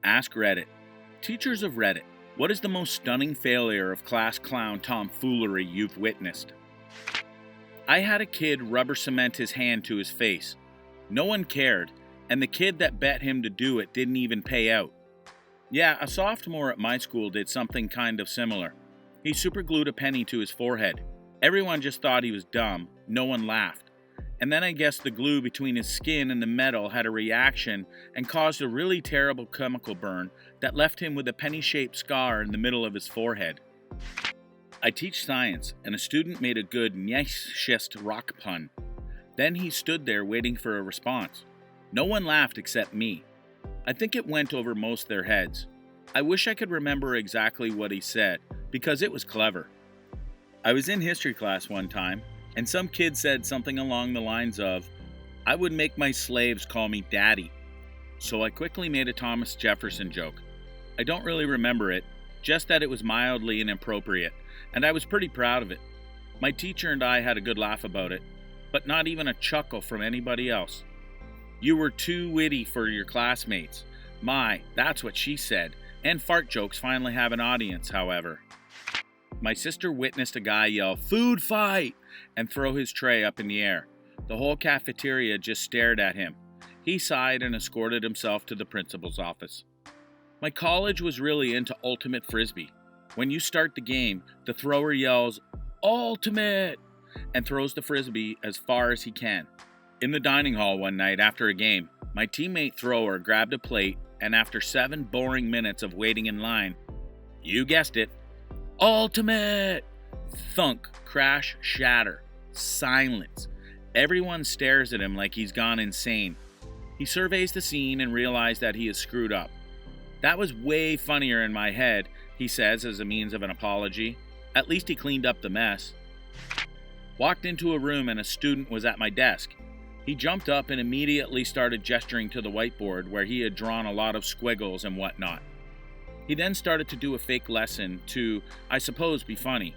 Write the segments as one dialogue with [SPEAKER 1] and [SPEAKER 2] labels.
[SPEAKER 1] Ask Reddit. Teachers of Reddit, what is the most stunning failure of class clown tomfoolery you've witnessed? I had a kid rubber cement his hand to his face. No one cared, and the kid that bet him to do it didn't even pay out. Yeah, a sophomore at my school did something kind of similar. He superglued a penny to his forehead. Everyone just thought he was dumb. No one laughed. And then I guess the glue between his skin and the metal had a reaction and caused a really terrible chemical burn that left him with a penny-shaped scar in the middle of his forehead. I teach science, and a student made a good nice-shist rock pun. Then he stood there waiting for a response. No one laughed except me. I think it went over most of their heads. I wish I could remember exactly what he said, because it was clever. I was in history class one time, and some kid said something along the lines of, "I would make my slaves call me daddy." So I quickly made a Thomas Jefferson joke. I don't really remember it, just that it was mildly inappropriate, and I was pretty proud of it. My teacher and I had a good laugh about it, but not even a chuckle from anybody else. "You were too witty for your classmates." My, that's what she said, and fart jokes finally have an audience, however. My sister witnessed a guy yell, "Food fight!" and throw his tray up in the air. The whole cafeteria just stared at him. He sighed and escorted himself to the principal's office. My college was really into ultimate frisbee. When you start the game, the thrower yells, "Ultimate!" and throws the frisbee as far as he can. In the dining hall one night after a game, my teammate thrower grabbed a plate, and after 7 boring minutes of waiting in line, you guessed it, "Ultimate!" Thunk, crash, shatter, silence. Everyone stares at him like he's gone insane. He surveys the scene and realizes that he has screwed up. "That was way funnier in my head," he says as a means of an apology. At least he cleaned up the mess. Walked into a room and a student was at my desk. He jumped up and immediately started gesturing to the whiteboard where he had drawn a lot of squiggles and whatnot. He then started to do a fake lesson to, I suppose, be funny.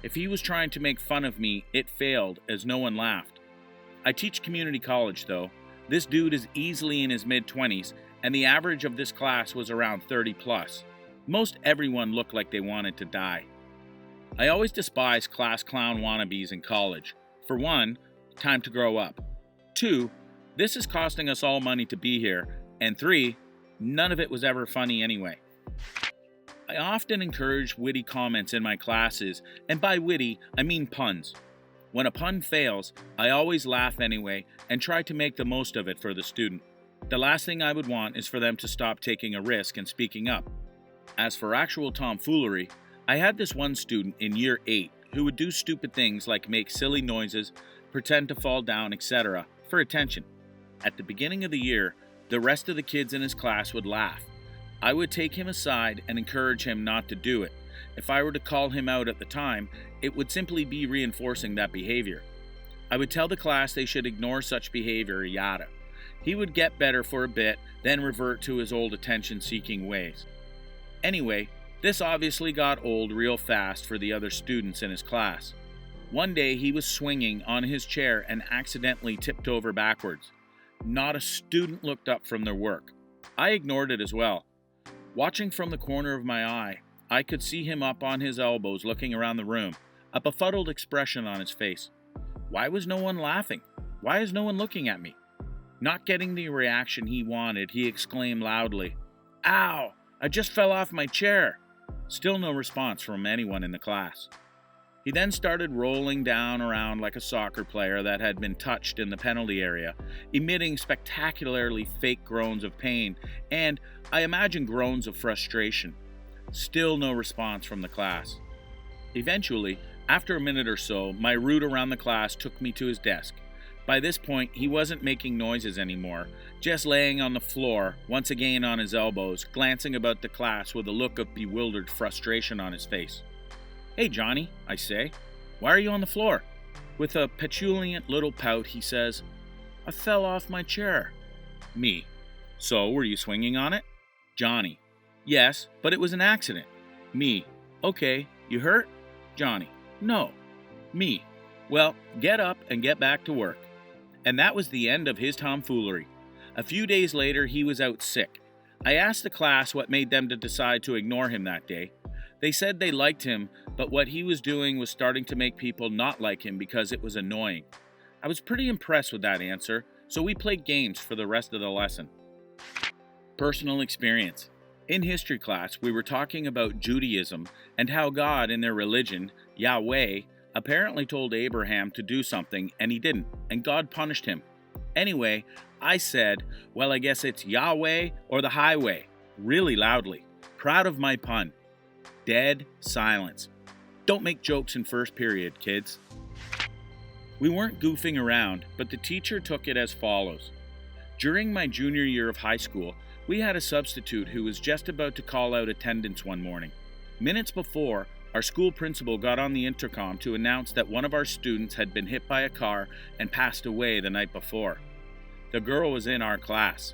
[SPEAKER 1] If he was trying to make fun of me, it failed as no one laughed. I teach community college though. This dude is easily in his mid-20s, and the average of this class was around 30 plus. Most everyone looked like they wanted to die. I always despised class clown wannabes in college. For one, time to grow up. 2, this is costing us all money to be here. And 3, none of it was ever funny anyway. I often encourage witty comments in my classes, and by witty, I mean puns. When a pun fails, I always laugh anyway and try to make the most of it for the student. The last thing I would want is for them to stop taking a risk and speaking up. As for actual tomfoolery, I had this one student in year 8 who would do stupid things like make silly noises, pretend to fall down, etc. for attention. At the beginning of the year, the rest of the kids in his class would laugh. I would take him aside and encourage him not to do it. If I were to call him out at the time, it would simply be reinforcing that behavior. I would tell the class they should ignore such behavior, yada. He would get better for a bit, then revert to his old attention-seeking ways. Anyway, this obviously got old real fast for the other students in his class. One day he was swinging on his chair and accidentally tipped over backwards. Not a student looked up from their work. I ignored it as well. Watching from the corner of my eye, I could see him up on his elbows looking around the room, a befuddled expression on his face. Why was no one laughing? Why is no one looking at me? Not getting the reaction he wanted, he exclaimed loudly, "Ow! I just fell off my chair!" Still no response from anyone in the class. He then started rolling down around like a soccer player that had been touched in the penalty area, emitting spectacularly fake groans of pain and, I imagine, groans of frustration. Still no response from the class. Eventually, after a minute or so, my route around the class took me to his desk. By this point, he wasn't making noises anymore, just laying on the floor, once again on his elbows, glancing about the class with a look of bewildered frustration on his face. "Hey, Johnny," I say, "why are you on the floor?" With a petulant little pout, he says, "I fell off my chair." Me: "So, were you swinging on it?" Johnny: "Yes, but it was an accident." Me: "Okay, you hurt?" Johnny: "No." Me: "Well, get up and get back to work." And that was the end of his tomfoolery. A few days later, he was out sick. I asked the class what made them to decide to ignore him that day. They said they liked him, but what he was doing was starting to make people not like him because it was annoying. I was pretty impressed with that answer, so we played games for the rest of the lesson. Personal experience. In history class, we were talking about Judaism and how God in their religion, Yahweh, apparently told Abraham to do something and he didn't, and God punished him. Anyway, I said, well, I guess it's Yahweh or the highway, really loudly, proud of my pun. Dead silence. Don't make jokes in first period, kids. We weren't goofing around, but the teacher took it as follows. During my junior year of high school, we had a substitute who was just about to call out attendance one morning. Minutes before, our school principal got on the intercom to announce that one of our students had been hit by a car and passed away the night before. The girl was in our class.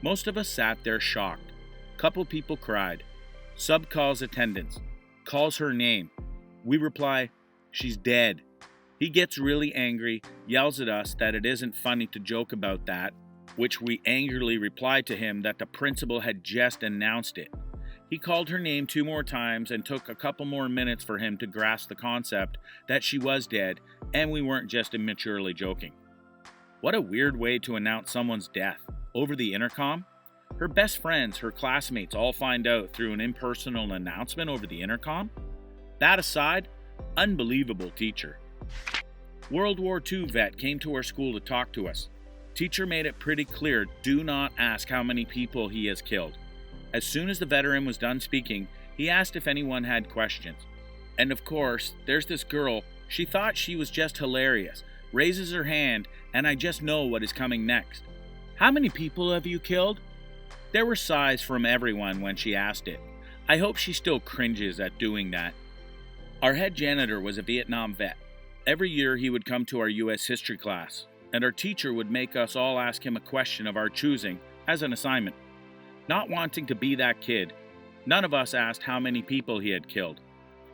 [SPEAKER 1] Most of us sat there shocked. Couple people cried. Sub calls attendance. Calls her name. We reply, she's dead. He gets really angry, yells at us that it isn't funny to joke about that, which we angrily replied to him that the principal had just announced it. He called her name 2 more times and took a couple more minutes for him to grasp the concept that she was dead and we weren't just immaturely joking. What a weird way to announce someone's death. Over the intercom? Her best friends, her classmates all find out through an impersonal announcement over the intercom? That aside, unbelievable teacher. World War II vet came to our school to talk to us. Teacher made it pretty clear, do not ask how many people he has killed. As soon as the veteran was done speaking, he asked if anyone had questions. And of course, there's this girl, she thought she was just hilarious, raises her hand, and I just know what is coming next. How many people have you killed? There were sighs from everyone when she asked it. I hope she still cringes at doing that. Our head janitor was a Vietnam vet. Every year he would come to our U.S. history class, and our teacher would make us all ask him a question of our choosing as an assignment. Not wanting to be that kid, none of us asked how many people he had killed.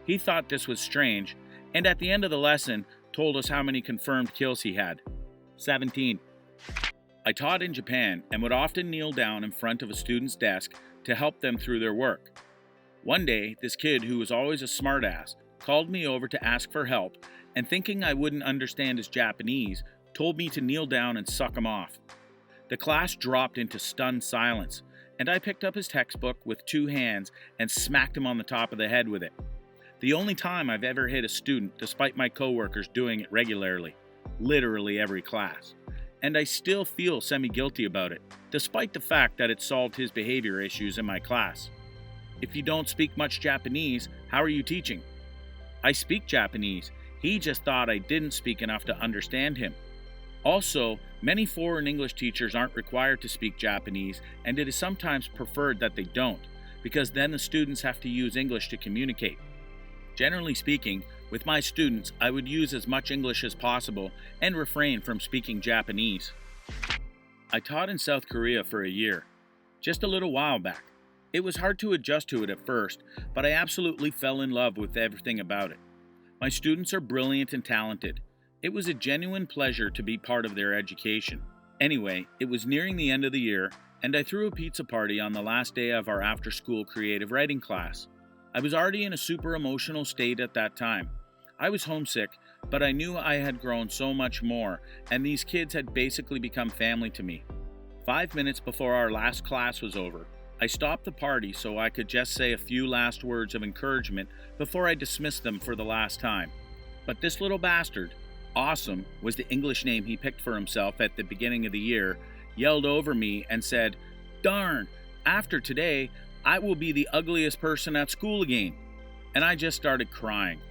[SPEAKER 1] He thought this was strange, and at the end of the lesson, told us how many confirmed kills he had. 17. I taught in Japan and would often kneel down in front of a student's desk to help them through their work. One day, this kid who was always a smartass called me over to ask for help, and thinking I wouldn't understand his Japanese, told me to kneel down and suck him off. The class dropped into stunned silence, and I picked up his textbook with 2 hands and smacked him on the top of the head with it. The only time I've ever hit a student, despite my coworkers doing it regularly, literally every class. And I still feel semi-guilty about it, despite the fact that it solved his behavior issues in my class. If you don't speak much Japanese, how are you teaching? I speak Japanese. He just thought I didn't speak enough to understand him. Also, many foreign English teachers aren't required to speak Japanese, and it is sometimes preferred that they don't, because then the students have to use English to communicate. Generally speaking, with my students, I would use as much English as possible and refrain from speaking Japanese. I taught in South Korea for a year, just a little while back. It was hard to adjust to it at first, but I absolutely fell in love with everything about it. My students are brilliant and talented. It was a genuine pleasure to be part of their education. Anyway, it was nearing the end of the year, and I threw a pizza party on the last day of our after-school creative writing class. I was already in a super emotional state at that time. I was homesick, but I knew I had grown so much more, and these kids had basically become family to me. 5 minutes before our last class was over, I stopped the party so I could just say a few last words of encouragement before I dismissed them for the last time. But this little bastard, Awesome was the English name he picked for himself at the beginning of the year, yelled over me and said, "Darn, after today, I will be the ugliest person at school again." And I just started crying.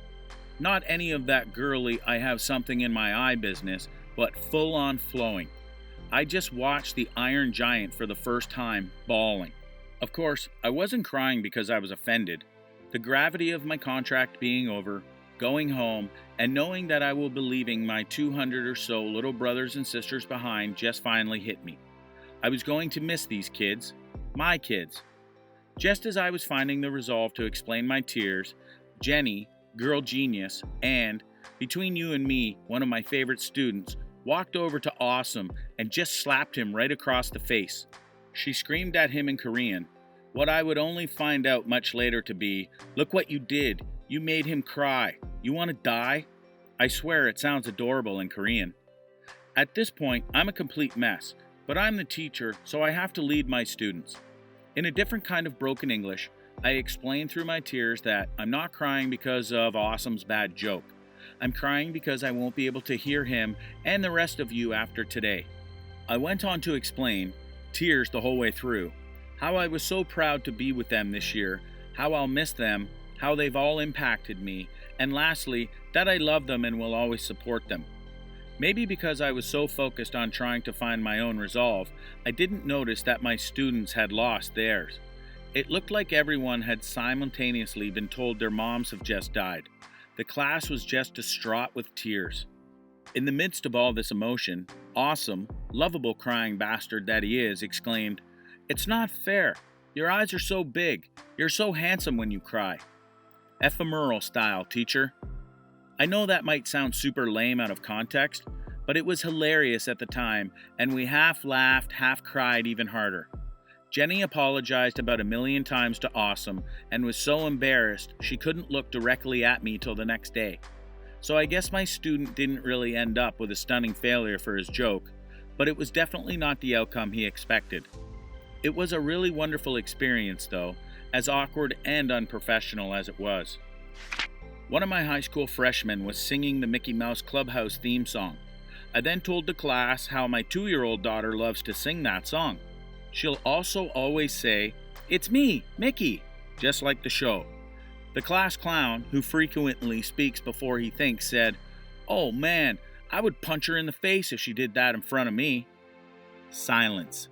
[SPEAKER 1] Not any of that girly I have something in my eye business, but full on flowing. I just watched the Iron Giant for the first time, bawling. Of course, I wasn't crying because I was offended. The gravity of my contract being over, going home, and knowing that I will be leaving my 200 or so little brothers and sisters behind just finally hit me. I was going to miss these kids, my kids. Just as I was finding the resolve to explain my tears, Jenny, girl genius, and, between you and me, one of my favorite students, walked over to Awesome and just slapped him right across the face. She screamed at him in Korean, what I would only find out much later to be, "Look what you did. You made him cry. You want to die?" I swear it sounds adorable in Korean. At this point, I'm a complete mess, but I'm the teacher, so I have to lead my students. In a different kind of broken English, I explain through my tears that I'm not crying because of Awesome's bad joke. I'm crying because I won't be able to hear him and the rest of you after today. I went on to explain, tears the whole way through, how I was so proud to be with them this year, how I'll miss them, how they've all impacted me, and lastly, that I love them and will always support them. Maybe because I was so focused on trying to find my own resolve, I didn't notice that my students had lost theirs. It looked like everyone had simultaneously been told their moms have just died. The class was just distraught with tears. In the midst of all this emotion, Awesome, lovable crying bastard that he is, exclaimed, "It's not fair. Your eyes are so big. You're so handsome when you cry." Ephemeral style, teacher. I know that might sound super lame out of context, but it was hilarious at the time, and we half laughed, half cried even harder. Jenny apologized about 1,000,000 times to Awesome and was so embarrassed she couldn't look directly at me till the next day. So I guess my student didn't really end up with a stunning failure for his joke, but it was definitely not the outcome he expected. It was a really wonderful experience though, as awkward and unprofessional as it was. One of my high school freshmen was singing the Mickey Mouse Clubhouse theme song. I then told the class how my 2-year-old daughter loves to sing that song. She'll also always say, "It's me, Mickey," just like the show. The class clown, who frequently speaks before he thinks, said, "Oh man, I would punch her in the face if she did that in front of me." Silence.